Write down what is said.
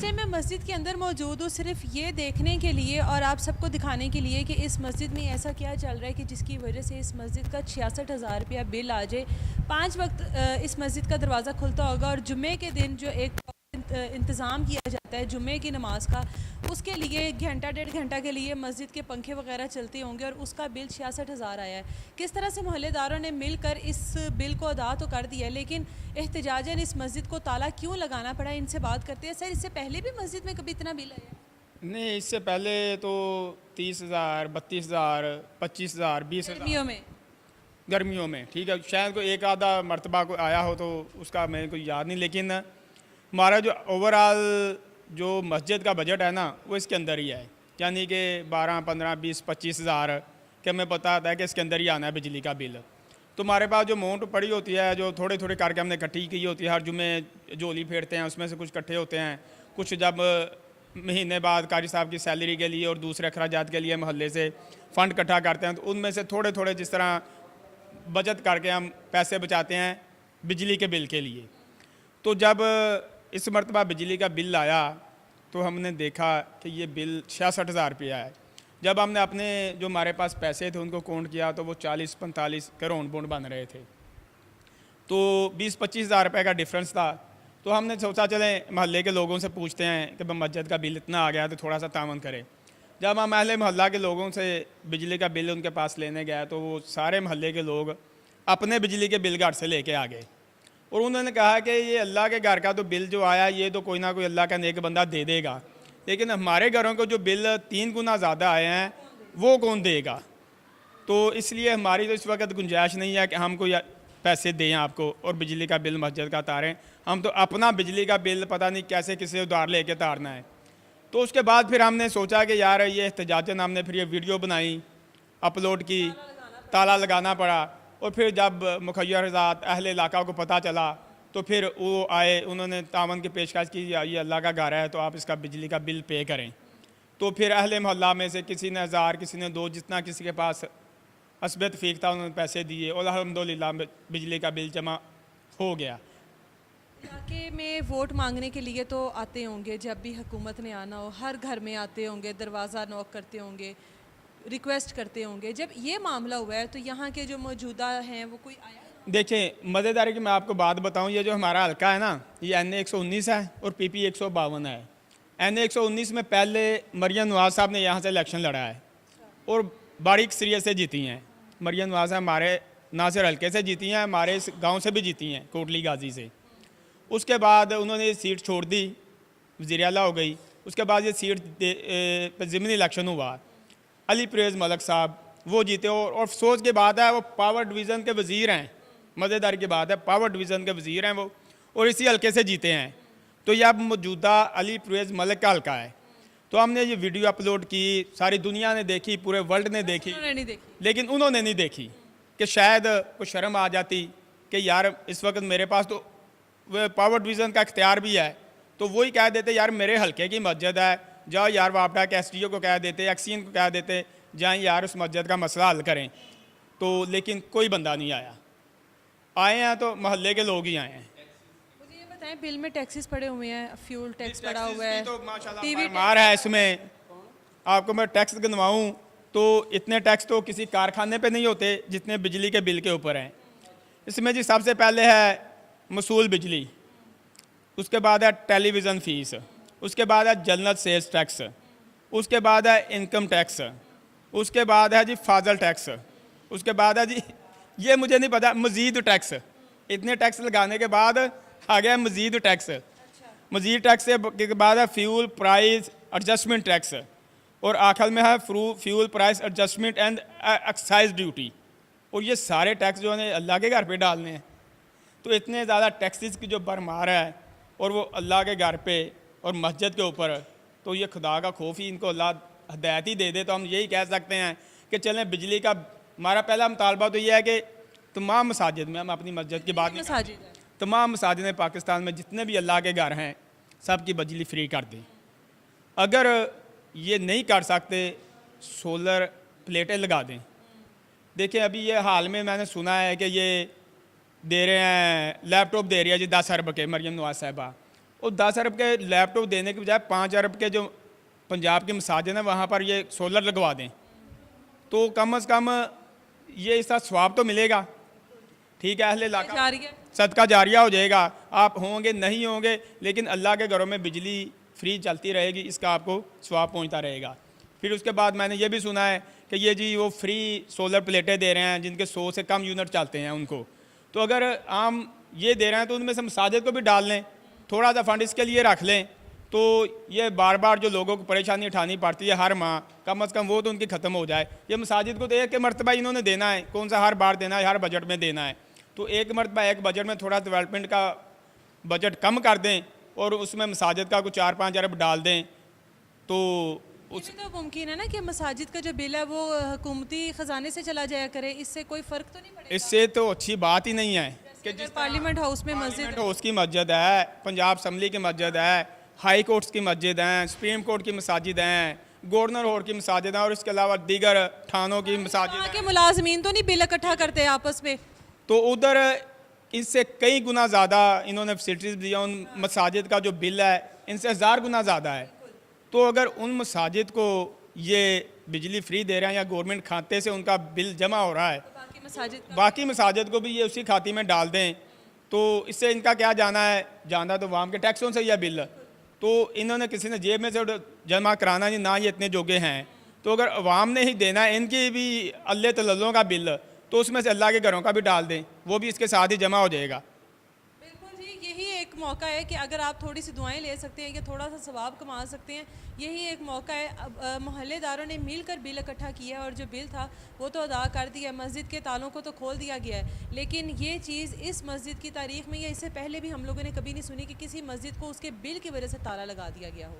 Time मैं मस्जिद के अंदर मौजूद हूँ सिर्फ ये देखने के लिए और आप सबको दिखाने के लिए कि इस मस्जिद में ऐसा क्या चल रहा है कि जिसकी वजह से इस मस्जिद का 66,000 रुपया बिल आ जाए। 5 वक्त इस मस्जिद का दरवाज़ा खुलता होगा और जुम्मे के दिन जो एक इंतज़ाम किया जाता है जुम्मे की नमाज का, उसके लिए घंटा 1.5 घंटा के लिए मस्जिद के पंखे वगैरह चलते होंगे और उसका बिल 66,000 आया है। किस तरह से मोहल्लेदारों ने मिलकर इस बिल को अदा तो कर दिया है, लेकिन एहतजाजन इस मस्जिद को ताला क्यों लगाना पड़ा, इनसे बात करते हैं। सर, इससे पहले भी मस्जिद में कभी इतना बिल आया? नहीं, इससे पहले तो 30,000, 32,000, 25,000, 20,000 गर्मियों में? गर्मियों में, ठीक है, शायद कोई एक आधा मरतबा को आया हो तो उसका मेरे को याद नहीं, लेकिन हमारा जो ओवरऑल जो मस्जिद का बजट है ना वो इसके अंदर ही है, यानी कि 12, 15, 20, 25,000 कि हमें पता है कि इसके अंदर ही आना है बिजली का बिल। तो हमारे पास जो अमाउंट पड़ी होती है, जो थोड़े थोड़े करके हमने इकट्ठी की होती है, हर जुम्मे झोली फेरते हैं, उसमें से कुछ इकट्ठे होते हैं, कुछ जब महीने बाद कारी साहब की सैलरी के लिए और दूसरे अखराजात के लिए मोहल्ले से फ़ंड इकट्ठा करते हैं, तो उनमें से थोड़े थोड़े जिस तरह बचत करके हम पैसे बचाते हैं बिजली के बिल के लिए। तो जब इस मरतबा बिजली का बिल आया तो हमने देखा कि ये बिल 66,000 रुपया है। जब हमने अपने जो हमारे पास पैसे थे उनको काउंट किया तो वो 40-45 के राउंड बाउंड बन रहे थे, तो 20-25 हज़ार रुपये का डिफरेंस था। तो हमने सोचा चले मोहल्ले के लोगों से पूछते हैं कि मस्जिद का बिल इतना आ गया तो थोड़ा सा तावन करें। जब हम अहले मोहल्ला के लोगों से बिजली का बिल उनके पास लेने गए तो वो सारे मोहल्ले के लोग अपने बिजली के बिल घर से लेके आ गए और उन्होंने कहा कि ये अल्लाह के घर का तो बिल जो आया ये तो कोई ना कोई अल्लाह का नेक बंदा दे देगा, लेकिन हमारे घरों को जो बिल 3 गुना ज़्यादा आए हैं वो कौन देगा। तो इसलिए हमारी तो इस वक्त गुंजाइश नहीं है कि हम कोई पैसे दें आपको और बिजली का बिल मस्जिद का तारें। हम तो अपना बिजली का बिल पता नहीं कैसे किसी उधार लेके तारना है। तो उसके बाद फिर हमने सोचा कि यार ये एहतजाजन हमने फिर ये वीडियो बनाई, अपलोड की, ताला लगाना पड़ा। और फिर जब मुखय्यर ज़ात अहले इलाका को पता चला तो फिर वो आए, उन्होंने तावन की पेशकश की, ये अल्लाह का घर है तो आप इसका बिजली का बिल पे करें। तो फिर अहले मोहल्ला में से किसी ने 1000, किसी ने 2, जितना किसी के पास हस्बत फ़ीक था उन्होंने पैसे दिए और अल्हम्दुलिल्लाह बिजली का बिल जमा हो गया। इलाके में वोट मांगने के लिए तो आते होंगे, जब भी हुकूमत ने आना हो हर घर में आते होंगे, दरवाज़ा नॉक करते होंगे, रिक्वेस्ट करते होंगे। जब ये मामला हुआ है तो यहाँ के जो मौजूदा हैं वो कोई आया? देखिए, मज़ेदारी की मैं आपको बात बताऊं, ये जो हमारा हल्का है ना ये NA 119 है और PP 152 है। NA 119 में पहले मरियम नवाज़ साहब ने यहाँ से इलेक्शन लड़ा है और बड़ी अक्सरियत से जीती हैं। मरियम नवाज़ हमारे नासिर हल्के से जीती हैं, हमारे इस गाँव से भी जीती हैं, कोटली गाजी से। उसके बाद उन्होंने सीट छोड़ दी, वज़ीर आला हो गई। उसके बाद ये सीट ज़िमनी इलेक्शन हुआ, अली परवेज़ मलिक साहब वो जीते और अफसोस की बात है वो पावर डिवीज़न के वज़ीर हैं। मज़ेदार की बात है, पावर डिवीज़न के वज़ीर हैं वो और इसी हल्के से जीते हैं। तो ये अब मौजूदा अली परवेज़ मलिक का हल्का है। तो हमने ये वीडियो अपलोड की, सारी दुनिया ने देखी, पूरे वर्ल्ड ने देखी, लेकिन उन्होंने नहीं देखी कि शायद कुछ शर्म आ जाती कि यार इस वक्त मेरे पास तो पावर डिवीज़न का इख्तियार भी है, तो वही कह देते यार मेरे हल्के की मस्जिद है, जाओ यार वापडा के SDO को कह देते, एक्सीन को कह देते, जाएँ यार उस मस्जिद का मसला हल करें। तो लेकिन कोई बंदा नहीं आया। आए हैं तो मोहल्ले के लोग ही आए हैं। मुझे ये बताएं, बिल में टैक्सेस पड़े हुए हैं, फ्यूल टैक्स पड़ा हुआ है, तो माशाल्लाह टीवी मार है इसमें। आपको मैं टैक्स गिनवाऊँ तो इतने टैक्स तो किसी कारखाने पे नहीं होते जितने बिजली के बिल के ऊपर हैं। इसमें जी सबसे पहले है मसूल बिजली, उसके बाद है टेलीविज़न फ़ीस, उसके बाद है जनरल सेल्स टैक्स, उसके बाद है इनकम टैक्स, उसके बाद है जी फाजल टैक्स, उसके बाद है जी ये मुझे नहीं पता मज़ीद टैक्स। इतने टैक्स लगाने के बाद आ गया मज़ीद टैक्स। मज़ीद टैक्स के बाद है फ्यूल प्राइस एडजस्टमेंट टैक्स और आखिर में है fuel price adjustment and excise duty. और ये सारे टैक्स जो है अल्लाह के घर पे डालने हैं। तो इतने ज़्यादा टैक्सेस की जो भरमार है और वो अल्लाह के घर पे और मस्जिद के ऊपर, तो ये खुदा का खौफ ही इनको अल्लाह हदायत ही दे दे। तो हम यही कह सकते हैं कि चलें बिजली का हमारा पहला मुतालबा तो ये है कि तमाम मसाजिद में, हम अपनी मस्जिद की बात नहीं, तमाम मसाजिद पाकिस्तान में जितने भी अल्लाह के घर हैं सब की बिजली फ्री कर दें। अगर ये नहीं कर सकते सोलर प्लेटें लगा दें। देखिए अभी ये हाल में मैंने सुना है कि ये दे रहे हैं, लैपटॉप दे रही है जी 10 अरब के मरियम नवाज़ साहिबा, वो 10 अरब के लैपटॉप देने के बजाय 5 अरब के जो पंजाब की मसाजिद हैं वहाँ पर ये सोलर लगवा दें, तो कम अज़ कम ये इसका स्वाब तो मिलेगा। ठीक है, अहले इलाका जारी है। सदका जारिया हो जाएगा। आप होंगे नहीं होंगे, लेकिन अल्लाह के घरों में बिजली फ्री चलती रहेगी, इसका आपको स्वाब पहुंचता रहेगा। फिर उसके बाद मैंने ये भी सुना है कि ये जी वो फ्री सोलर प्लेटें दे रहे हैं जिनके 100 से कम यूनिट चलते हैं उनको, तो अगर आम ये दे रहे हैं तो उनमें से मसाजिद को भी डाल लें, थोड़ा सा फंड इसके लिए रख लें, तो ये बार बार जो लोगों को परेशानी उठानी पड़ती है हर माह, कम अज़ कम वो तो उनकी ख़त्म हो जाए। ये मसाजिद को तो एक मरतबा इन्होंने देना है, कौन सा हर बार देना है, हर बजट में देना है, तो एक मरतबा एक बजट में थोड़ा डेवलपमेंट का बजट कम कर दें और उसमें मसाजिद का कुछ 4-5 अरब डाल दें, तो उस तो मुमकिन है ना कि मसाजिद का जो बिल है वो हुकूमती ख़जाने से चला जाया करे, इससे कोई फ़र्क तो नहीं पड़ेगा? इससे तो अच्छी बात ही नहीं है कि जिस पार्लियामेंट हाउस में मस्जिद हाउस की मस्जिद है, पंजाब असम्बली की मस्जिद है, हाई कोर्ट्स की मस्जिद हैं, सुप्रीम कोर्ट की मसाजिद हैं, गवर्नर हॉल की मसाजिद हैं और इसके अलावा दीगर थानों की मसाजिद वहाँ हैं, के मुलाजमीन तो नहीं बिल इकट्ठा करते आपस में? तो उधर इससे कई गुना ज़्यादा इन्होंने फैसिलिटीज़ दिया। उन मसाजिद का जो बिल है इनसे 1000 गुना ज़्यादा है। तो अगर उन मसाजिद को ये बिजली फ्री दे रहे हैं या गवर्नमेंट खाते से उनका बिल जमा हो रहा है, बाकी मसाजिद को भी ये उसी खाते में डाल दें, तो इससे इनका क्या जाना है, जाना तो वाम के टैक्सों से ही है बिल, तो इन्होंने किसी ने जेब में से जमा कराना नहीं, ना ये इतने जोगे हैं। तो अगर अवाम ने ही देना है इनकी भी अल्ले तल्लों का बिल, तो उसमें से अल्लाह के घरों का भी डाल दें, वो भी इसके साथ ही जमा हो जाएगा। बिल्कुल जी, यही एक मौका है कि अगर आप थोड़ी सी दुआएं ले सकते हैं या थोड़ा सा सवाब कमा सकते हैं, यही एक मौका है। अब मोहल्लेदारों ने मिलकर बिल इकट्ठा किया और जो बिल था वो तो अदा कर दिया, मस्जिद के तालों को तो खोल दिया गया है, लेकिन ये चीज़ इस मस्जिद की तारीख में या इससे पहले भी हम लोगों ने कभी नहीं सुनी कि किसी मस्जिद को उसके बिल की वजह से ताला लगा दिया गया हो।